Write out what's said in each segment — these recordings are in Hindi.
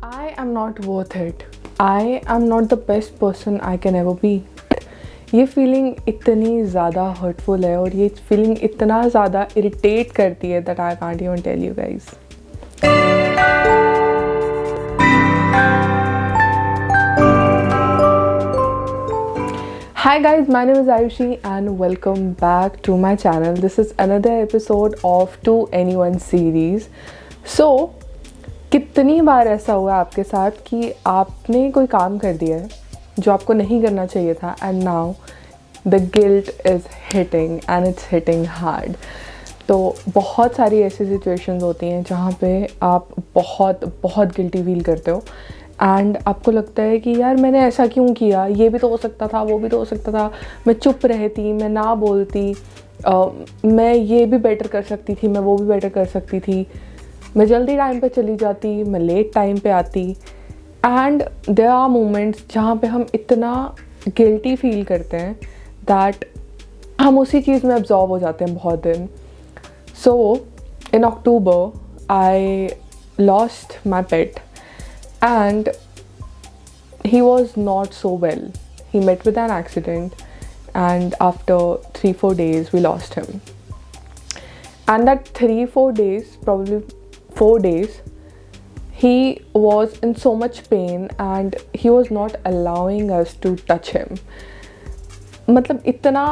I am not worth it. I am not the best person I can ever be. ये फीलिंग इतनी ज़्यादा हर्टफुल है और ये फीलिंग इतना ज़्यादा इरिटेट करती है that I can't even tell you guys. Hi guys, my name is Ayushi and welcome back to my channel. This is another episode of To Anyone series. So, कितनी बार ऐसा हुआ आपके साथ कि आपने कोई काम कर दिया है जो आपको नहीं करना चाहिए था and now the guilt is hitting and it's hitting hard. तो बहुत सारी ऐसी सिचुएशंस होती हैं जहाँ पे आप बहुत बहुत गिल्टी फील करते हो एंड आपको लगता है कि यार मैंने ऐसा क्यों किया, ये भी तो हो सकता था, वो भी तो हो सकता था, मैं चुप रहती, मैं ना बोलती, मैं ये भी बेटर कर सकती थी, मैं वो भी बेटर कर सकती थी, मैं जल्दी टाइम पे चली जाती, मैं लेट टाइम पे आती. एंड देयर आर मोमेंट्स जहाँ पे हम इतना गिल्टी फील करते हैं दैट हम उसी चीज़ में एब्जॉर्ब हो जाते हैं बहुत दिन. So in October I lost my pet and he was not so well. He met with an accident and after 3-4 days we lost him. And that 3-4 days, probably 4 days, he was in so much pain and he was not allowing us to touch him. मतलब इतना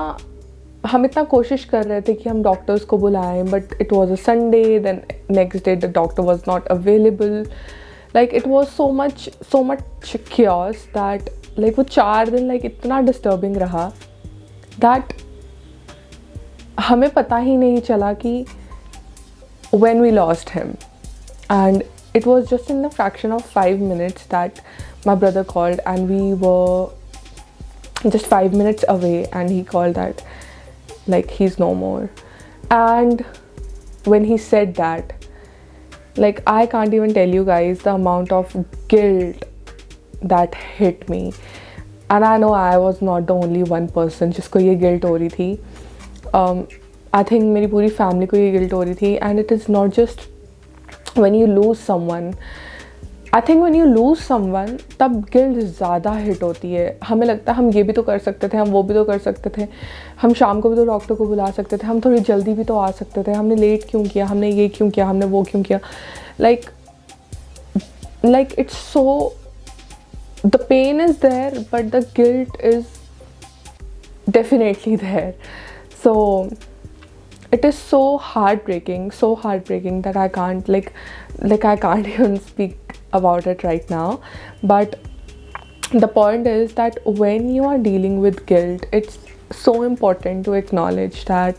हम इतना कोशिश कर रहे थे कि हम डॉक्टर्स को बुलाएं, but it was a Sunday, then next day the doctor was not available. Like it was so much chaos that like वो 4 दिन like इतना disturbing रहा that हमें पता ही नहीं चला कि when we lost him. And it was just in a fraction of 5 minutes that my brother called and we were just 5 minutes away and he called that like he's no more. And when he said that, like I can't even tell you guys the amount of guilt that hit me. And I know I was not the only one person जिसको ये guilt हो रही थी. I think मेरी पूरी family को ये guilt हो रही थी. And it is not just when you lose someone. I think when you lose someone तब गिल्ट ज़्यादा हिट होती है. हमें लगता है हम ये भी तो कर सकते थे, हम वो भी तो कर सकते थे, हम शाम को भी तो डॉक्टर को बुला सकते थे, हम थोड़ी जल्दी भी तो आ सकते थे, हमने लेट क्यों किया, हमने ये क्यों किया, हमने वो क्यों किया. like it's so, the pain is there but the guilt is definitely there. So it is so heartbreaking that I can't I can't even speak about it right now. But the point is that when you are dealing with guilt, it's so important to acknowledge that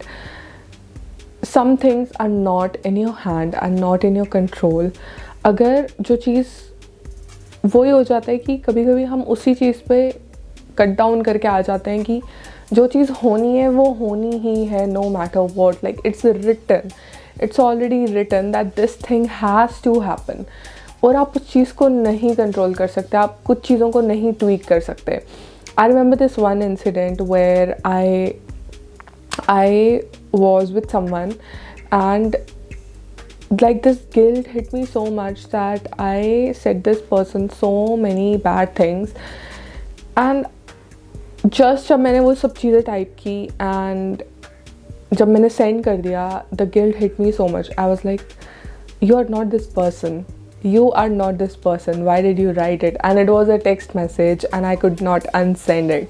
some things are not in your hand and not in your control. अगर जो चीज़ वही हो जाता है कि कभी कभी हम उसी चीज़ पे कट डाउन करके आ जाते हैं कि जो चीज़ होनी है वो होनी ही है, no matter what. Like it's already written that this thing has to happen. और आप उस चीज़ को नहीं कंट्रोल कर सकते, आप कुछ चीज़ों को नहीं ट्वीक कर सकते. I remember this one incident where I was with someone and like this guilt hit me so much that I said this person so many bad things. And just जब मैंने वो सब चीज़ें टाइप की and जब मैंने सेंड कर दिया, the guilt hit me so much. I was like, you are not this person, you are not this person, why did you write it? And it was a text message and I could not unsend it.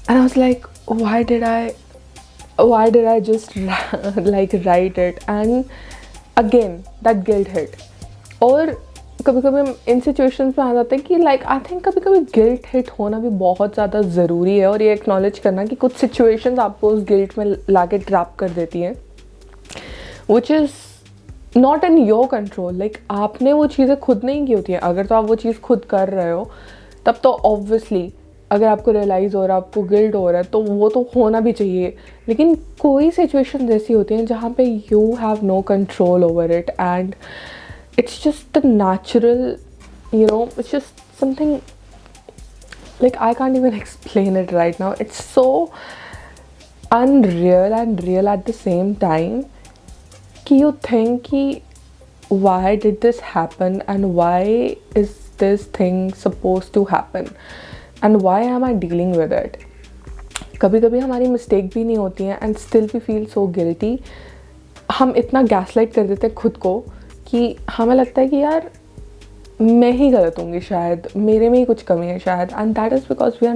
And I was like, why did I just like write it? And again that guilt hit. और कभी कभी हम इन सिचुएशंस में आ जाते हैं कि लाइक आई थिंक कभी कभी गिल्ट हिट होना भी बहुत ज़्यादा ज़रूरी है और ये एक्नॉलेज करना कि कुछ सिचुएशंस आपको उस गिल्ट में लाके ट्रैप कर देती हैं which is not in your control. Like आपने वो चीज़ें खुद नहीं की होती हैं. अगर तो आप वो चीज़ खुद कर रहे हो तब तो ऑब्वियसली अगर आपको रियलाइज़ हो रहा है, आपको गिल्ट हो रहा है, तो वो तो होना भी चाहिए. लेकिन कोई सिचुएशन ऐसी होती हैं जहाँ पे you have no control over it and it's just the natural, you know, it's just something like I can't even explain it right now. It's so unreal and real at the same time कि यू थिंक कि why did this happen and why is this thing supposed to happen and why am I dealing with it. कभी कभी हमारी मिस्टेक भी नहीं होती हैं and still we feel so guilty. हम इतना गैसलाइट कर देते हैं खुद को कि हमें लगता है कि यार मैं ही गलत होंगी, शायद मेरे में ही कुछ कमी है शायद. And that is because we are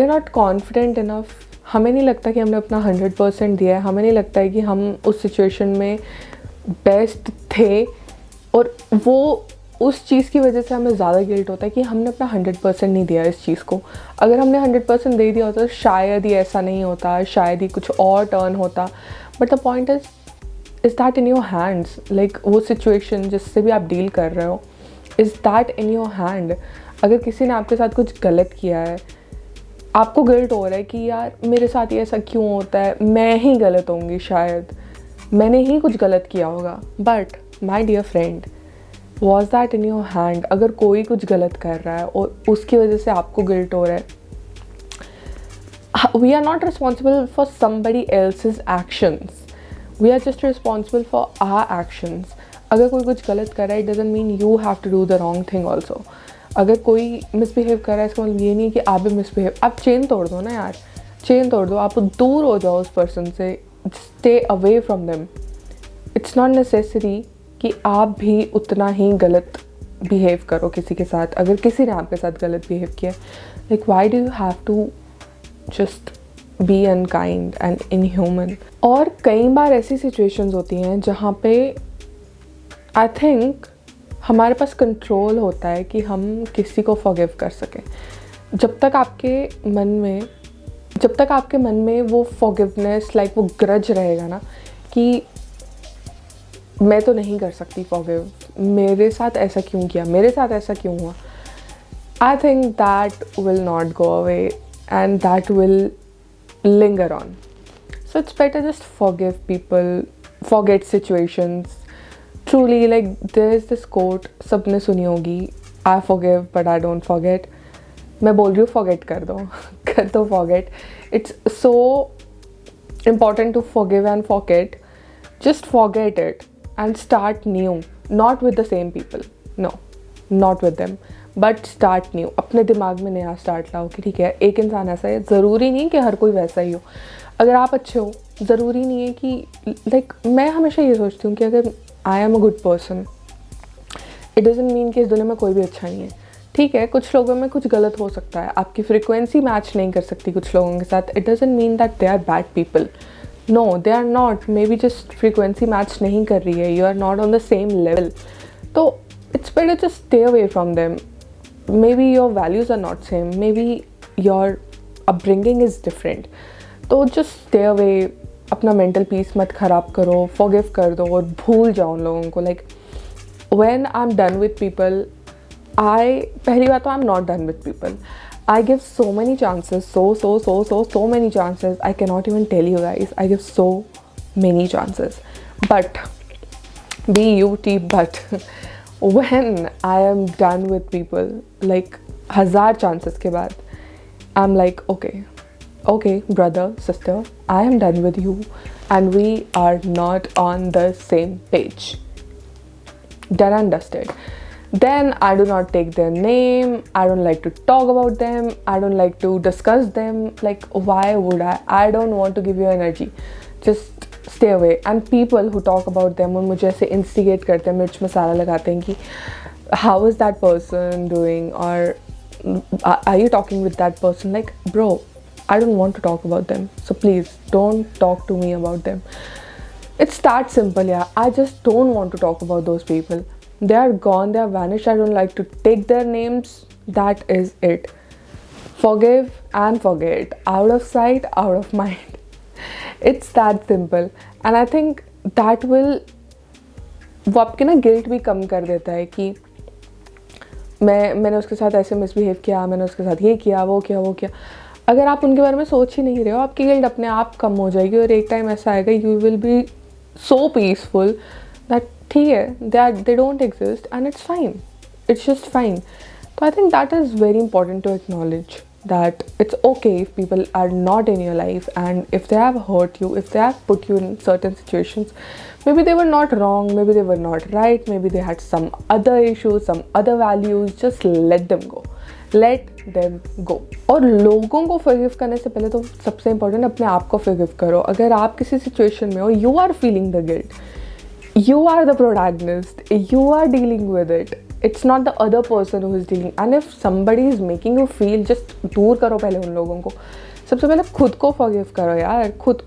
not confident enough. हमें नहीं लगता कि हमने अपना 100% दिया है. हमें नहीं लगता है कि हम उस सिचुएशन में बेस्ट थे, और वो उस चीज़ की वजह से हमें ज़्यादा गिल्ट होता है कि हमने अपना 100% नहीं दिया इस चीज़ को. अगर हमने 100% दे दिया होता तो शायद ही ऐसा नहीं होता, शायद ही कुछ और टर्न होता. But the point is that in your hands. Like वो सिचुएशन जिससे भी आप डील कर रहे हो, is that in your hand. अगर किसी ने आपके साथ कुछ गलत किया है, आपको गिल्ट हो रहा है कि यार मेरे साथ ये ऐसा क्यों होता है, मैं ही गलत होंगी, शायद मैंने ही कुछ गलत किया होगा. But my dear friend, was that in your hand? अगर कोई कुछ गलत कर रहा है और उसकी वजह से आपको गिल्ट हो रहा है, we are not responsible for somebody else's actions. We are just responsible for our actions. अगर कोई कुछ गलत कर रहा है, it doesn't mean you have to do the wrong thing also. अगर कोई मिसबिहेव कर रहा है, इसका मतलब ये नहीं कि आप भी मिसबिहेव. आप चेन तोड़ दो ना यार, चेन तोड़ दो, आप दूर हो जाओ उस पर्सन से. Stay away from them. It's not necessary कि आप भी उतना ही गलत बिहेव करो किसी के साथ. अगर किसी ने आपके साथ गलत बिहेव किया, like why do you have to just be unkind and inhuman. और कई बार ऐसी सिचुएशंस होती हैं जहाँ पे आई थिंक हमारे पास कंट्रोल होता है कि हम किसी को फॉरगिव कर सकें. जब तक आपके मन में वो फॉरगिवनेस, लाइक वो ग्रज रहेगा ना कि मैं तो नहीं कर सकती फॉरगिव, मेरे साथ ऐसा क्यों किया, मेरे साथ ऐसा क्यों हुआ, आई think that will not go away and that will linger on. So it's better just forgive people, forget situations. Truly, like there is this quote, सबने सुनी होगी, I forgive but I don't forget. मैं बोल रही हूँ forget कर दो कर दो forget. It's so important to forgive and forget. Just forget it and start new. Not with the same people. No, not with them. But start new. अपने दिमाग में नया स्टार्ट लाओ कि ठीक है, एक इंसान ऐसा है, ज़रूरी नहीं कि हर कोई वैसा ही हो. अगर आप अच्छे हो, ज़रूरी नहीं है कि लाइक मैं हमेशा ये सोचती हूँ कि अगर I am a good person, it doesn't mean कि इस दुनिया में कोई भी अच्छा नहीं है. ठीक है, कुछ लोगों में कुछ गलत हो सकता है, आपकी फ्रिक्वेंसी मैच नहीं कर सकती कुछ लोगों के साथ. It doesn't mean that they are bad people. No, they are not. Maybe just frequency match नहीं कर रही है, you are not on the same level. तो it's better just stay away from them. Maybe your values are not same, maybe your upbringing is different. तो just stay away. अपना mental peace मत ख़राब करो, forgive कर दो और भूल जाओ उन लोगों को. Like when I'm done with people, पहली बात तो I'm not done with people. I give so many chances, so many chances. I cannot even tell you guys. I give so many chances. But but when I am done with people, like 1000 chances के बाद, I'm like okay brother, sister, I am done with you and we are not on the same page. Done and dusted. Then I do not take their name, I don't like to talk about them, I don't like to discuss them. Like why would I don't want to give you energy. Just stay away. And people who talk about them और मुझे ऐसे instigate करते हैं, मिर्च मसाला लगाते हैं कि how is that person doing, or are you talking with that person? Like bro, I don't want to talk about them, so please don't talk to me about them. It's that simple. Yeah, I just don't want to talk about those people. They are gone, they are vanished. I don't like to take their names. That is it. Forgive and forget. Out of sight, out of mind. It's that simple. And I think that will, वो आपके ना गिल्ट भी कम कर देता है कि मैंने उसके साथ ऐसे मिसबिहेव किया, मैंने उसके साथ ये किया, वो किया. अगर आप उनके बारे में सोच ही नहीं रहे हो, आपकी गिल्ट अपने आप कम हो जाएगी. और एक टाइम ऐसा आएगा, you will be so peaceful that ठीक है, they don't exist and it's fine, it's just fine. तो I think that is very important to acknowledge that it's okay if people are not in your life, and if they have hurt you, if they have put you in certain situations, maybe they were not wrong, maybe they were not right, maybe they had some other issues, some other values, just let them go, let them go. और लोगों को forgive करने से पहले तो सबसे important अपने आप को forgive करो. अगर आप किसी situation में हो, you are feeling the guilt, you are the protagonist, you are dealing with it, it's not the other person who is dealing. And if somebody is making you feel, just दूर करो पहले उन लोगों को. सबसे पहले खुद को forgive करो यार. खुद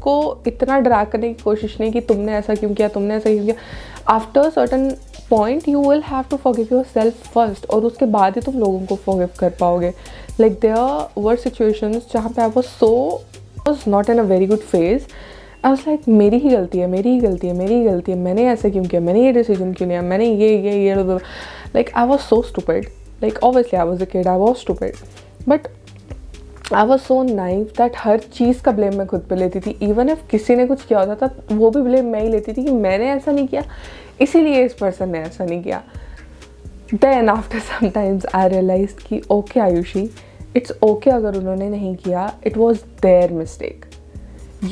को इतना ड्रैग करने की कोशिश नहीं कि तुमने ऐसा क्यों किया, तुमने ऐसा क्यों किया. After certain point you will have to forgive yourself first, और उसके बाद ही तुम लोगों को forgive कर पाओगे. Like there were situations जहाँ पे I was not in a very good phase. I was like मेरी ही गलती है, मैंने ऐसा क्यों किया, मैंने ये डिसीजन क्यों लिया, मैंने ये like I was so stupid. Like obviously I was a kid, I was stupid, but I was so naive that हर चीज़ का ब्लेम मैं खुद पे लेती थी. इवन इफ किसी ने कुछ किया होता था वो भी ब्लेम मैं ही लेती थी कि मैंने ऐसा नहीं किया, इसीलिए इस पर्सन ने ऐसा नहीं किया. Then after sometimes I realized कि okay आयुषी, it's okay अगर उन्होंने नहीं किया, it was their mistake.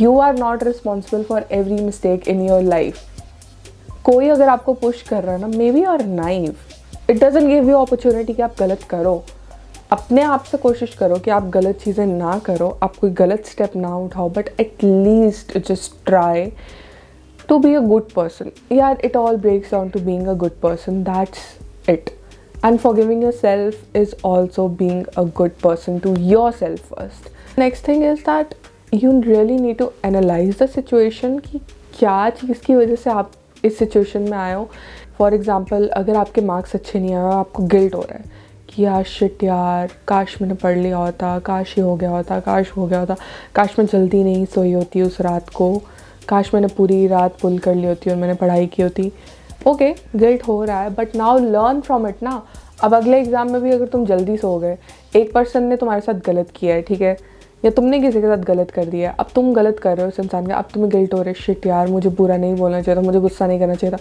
You are not responsible for every mistake in your life. कोई अगर आपको पुश कर रहा है ना, maybe you're naive. It doesn't give you opportunity कि आप गलत करो. अपने आप से कोशिश करो कि आप गलत चीज़ें ना करो, आप कोई गलत स्टेप ना उठाओ, but at least just try to be a good person. यार it all breaks down to being a good person. That's it. And forgiving yourself is also being a good person to yourself first. Next thing is that you really need to analyze the situation कि क्या चीज़ की वजह से आप इस सिचुएशन में आए हो. फॉर एग्ज़ाम्पल अगर आपके मार्क्स अच्छे नहीं आए, आपको गिल्ट हो रहा है कि यार शिट यार, काश मैंने पढ़ लिया होता, काश ये हो गया होता, काश मैं जल्दी नहीं सोई होती उस रात को, काश मैंने पूरी रात पुल कर ली होती और मैंने पढ़ाई की होती. ओके, गिल्ट हो रहा है, but now learn from it ना. अब अगले एग्ज़ाम में भी अगर तुम जल्दी सो गए, एक पर्सन ने तुम्हारे साथ गलत किया है, ठीक है, या तुमने किसी के साथ गलत कर दिया है, अब तुम गलत कर रहे हो उस इंसान का, अब तुम्हें गिल्ट हो रहा है, शिट यार मुझे बुरा नहीं बोलना चाहिए था, मुझे गुस्सा नहीं करना चाहिए था.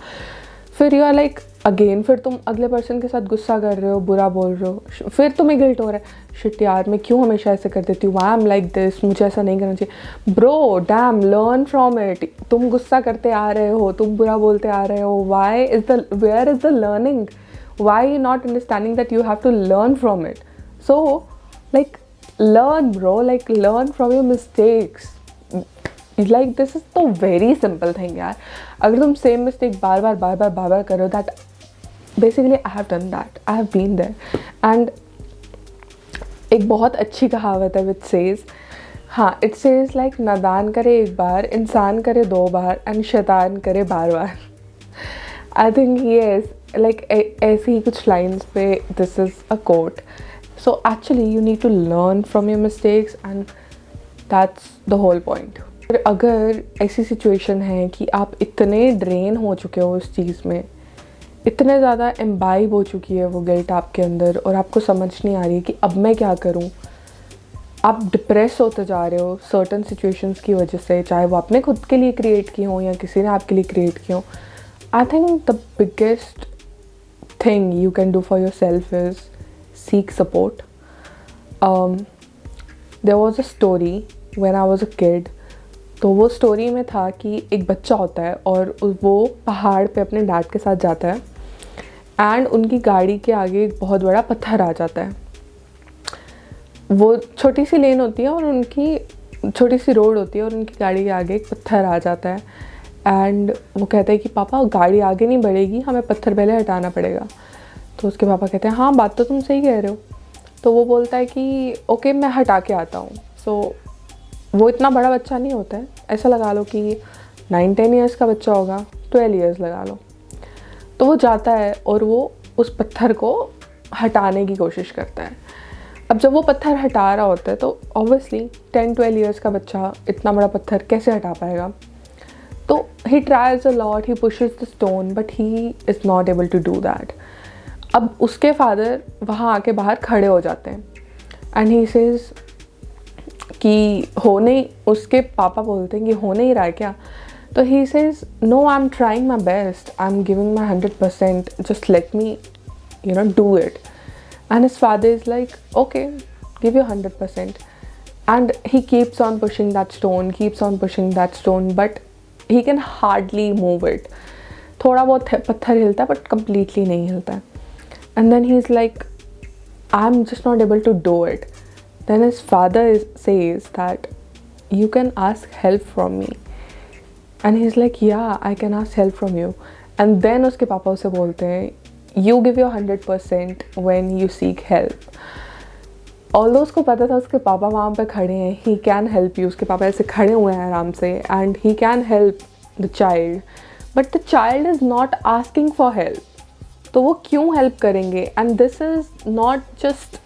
फिर यू आर लाइक अगेन, फिर तुम अगले पर्सन के साथ गुस्सा कर रहे हो, बुरा बोल रहे हो, फिर तुम्हें गिल्ट हो रहा है, शिट यार मैं क्यों हमेशा ऐसे कर देती हूँ, why I am like this, मुझे ऐसा नहीं करना चाहिए. Bro damn, learn from it. तुम गुस्सा करते आ रहे हो, तुम बुरा बोलते आ रहे हो, where is the learning? Why not understanding that you have to learn from it? So like learn bro, like learn from your mistakes. Like this is the very simple thing यार. अगर तुम same mistake बार बार करो, that basically I have done that, I have been there. And एक बहुत अच्छी कहावत है which says, हाँ, it says like नादान करे एक बार, इंसान करे 2 बार, and शैतान करे बार. I think yes, like ऐसी ही कुछ lines पे this is a quote. So actually you need to learn from your mistakes, and that's the whole point. अगर ऐसी सिचुएशन है कि आप इतने ड्रेन हो चुके हो उस चीज़ में, इतने ज़्यादा एम्बाइब हो चुकी है वो गिल्ट आपके अंदर, और आपको समझ नहीं आ रही है कि अब मैं क्या करूँ, आप डिप्रेस होते जा रहे हो सर्टन सिचुएशंस की वजह से, चाहे वो आपने खुद के लिए क्रिएट की हो या किसी ने आपके लिए क्रिएट की हो. I think the biggest thing you can do for your self is seek support. There was a story when I was a kid. तो वो स्टोरी में था कि एक बच्चा होता है और वो पहाड़ पे अपने डैड के साथ जाता है, एंड उनकी गाड़ी के आगे एक बहुत बड़ा पत्थर आ जाता है. वो छोटी सी लेन होती है और उनकी छोटी सी रोड होती है, और उनकी गाड़ी के आगे एक पत्थर आ जाता है. एंड वो कहता है कि पापा गाड़ी आगे नहीं बढ़ेगी, हमें पत्थर पहले हटाना पड़ेगा. तो उसके पापा कहते हैं हाँ बात तो तुम सही कह रहे हो. तो वो बोलता है कि ओके मैं हटा के आता हूँ. सो वो इतना बड़ा बच्चा नहीं होता है, ऐसा लगा लो कि 9-10 ईयर्स का बच्चा होगा, 12 ईयर्स लगा लो. तो वो जाता है और वो उस पत्थर को हटाने की कोशिश करता है. अब जब वो पत्थर हटा रहा होता है तो ऑब्वियसली 10-12 ईयर्स का बच्चा इतना बड़ा पत्थर कैसे हटा पाएगा. तो he tries a lot, he pushes the stone, but he is not able to do that. अब उसके फादर वहाँ आके बाहर खड़े हो जाते हैं, एंड ही सेज कि उसके पापा बोलते हैं कि हो नहीं रहा है क्या. तो he says no, I am trying my best, I am giving my 100%, just let me do it. And his father is like okay give your 100%. And he keeps on pushing that stone, but he can hardly move it. थोड़ा बहुत पत्थर हिलता है but completely नहीं हिलता है. And then he's like, I'm just not able to do it. Then his father says that you can ask help from me. And he's like, yeah, I can ask help from you. And then उसके पापा उसे बोलते हैं, you give your 100% when you seek help. Although उसको पता था उसके पापा वहाँ पे खड़े हैं, he can help you. उसके पापा ऐसे खड़े हुए हैं आराम से and he can help the child. But the child is not asking for help. तो वो क्यों help करेंगे? And this is not just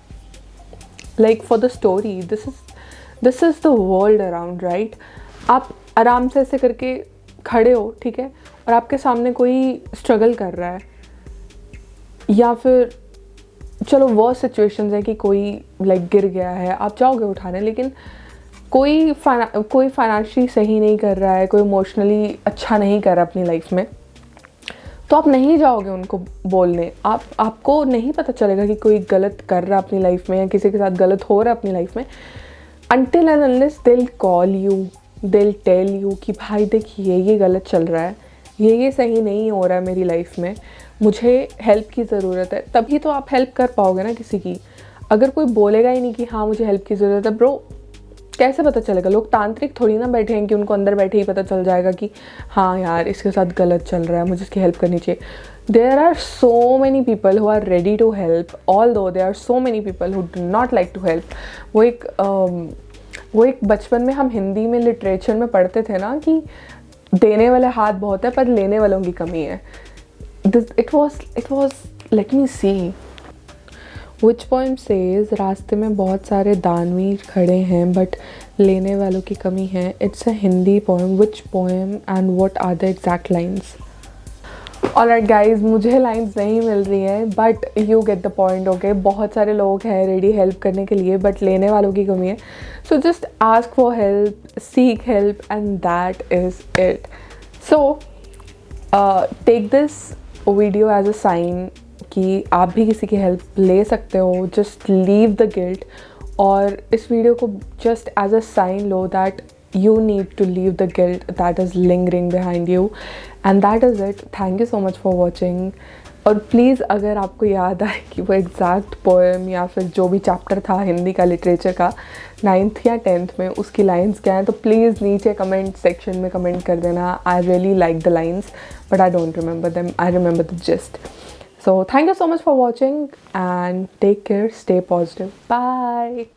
like for the story. This is the world around, right? आप आराम से ऐसे करके खड़े हो, ठीक है, और आपके सामने कोई स्ट्रगल कर रहा है, या फिर चलो वो सिचुएशंस है कि कोई लाइक गिर गया है, आप जाओगे उठाने, लेकिन कोई फाइनेंशियली सही नहीं कर रहा है, कोई इमोशनली अच्छा नहीं कर रहा अपनी लाइफ में, तो आप नहीं जाओगे उनको बोलने. आपको नहीं पता चलेगा कि कोई गलत कर रहा है अपनी लाइफ में या किसी के साथ गलत हो रहा है अपनी लाइफ में, until and unless they'll call you, they'll tell you कि भाई देखिए ये गलत चल रहा है, ये सही नहीं हो रहा है मेरी लाइफ में, मुझे हेल्प की ज़रूरत है. तभी तो आप हेल्प कर पाओगे ना किसी की. अगर कोई बोलेगा ही नहीं कि हाँ मुझे हेल्प की ज़रूरत है, ब्रो कैसे पता चलेगा? लोग तांत्रिक थोड़ी ना बैठे हैं कि उनको अंदर बैठे ही पता चल जाएगा कि हाँ यार इसके साथ गलत चल रहा है, मुझे इसकी हेल्प करनी चाहिए. There are so many people who are ready to help, although there are so many people who do not like to help. वो एक बचपन में हम हिंदी में लिटरेचर में पढ़ते थे ना कि देने वाले हाथ बहुत है पर लेने वालों की कमी है. It was let me see which poem says रास्ते में बहुत सारे दानवीर खड़े हैं बट लेने वालों की कमी है. It's a Hindi poem. Which poem and what are the exact lines? Alright guys, मुझे लाइन्स नहीं मिल रही हैं but you get the point. Okay, बहुत सारे लोग हैं रेडी हेल्प करने के लिए बट लेने वालों की कमी है. So just ask for help, seek help and that is it. So take this video as a sign कि आप भी किसी की हेल्प ले सकते हो. जस्ट लीव द गिल्ट, और इस वीडियो को जस्ट एज अ साइन लो that you need to leave the guilt that is lingering behind you, and that is it. Thank you so much for watching. और प्लीज़ अगर आपको याद आए कि वो एग्जैक्ट पोएम या फिर जो भी चैप्टर था हिंदी का लिटरेचर का 9th या 10th में, उसकी लाइंस क्या हैं, तो प्लीज़ नीचे कमेंट सेक्शन में कमेंट कर देना. I really like the lines but I don't remember them. I remember the gist. So thank you so much for watching and take care, stay positive. Bye.